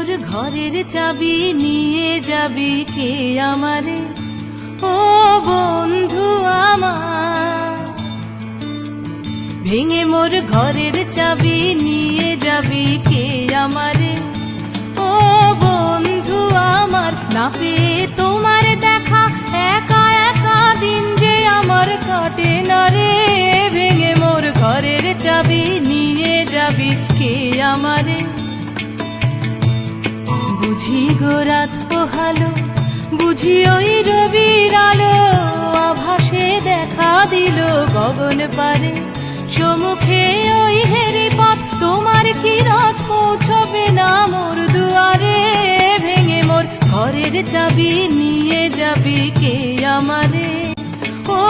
মোর ঘরের চাবি নিয়ে যাবি কে আমারে, ও বন্ধু আমার। ভেঙে মোর ঘরের চাবি নিয়ে যাবি কে আমারে, ও বন্ধু আমার। না পেয়ে তোমার দেখা একা একা দিন যে আমার কাটে না রে। ভেঙে মোর ঘরের চাবি নিয়ে যাবি কে আমারে। বুঝি গো রাত পোহালো, বুঝি ওই রবির আলো, আভাসে দেখা দিল গগন পারে। সম্মুখে ওই হেরি পথ, তোমার কি রথ পৌঁছবে না মোর দুয়ারে। ভেঙে মোর ঘরের চাবি নিয়ে যাবি কে আমারে, ও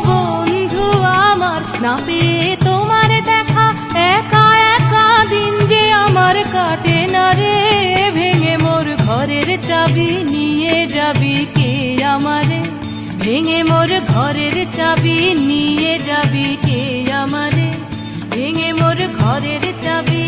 বন্ধু আমার। না পেয়ে তোমার দেখা একা একা দিন যে আমার কাটে না রে। ভেঙে মোর ঘরের চাবি নিয়ে যাবি কে আমারে, ভেঙে মোর ঘরের চাবি নিয়ে যাবি কে আমারে, ভেঙে মোর ঘরের চাবি।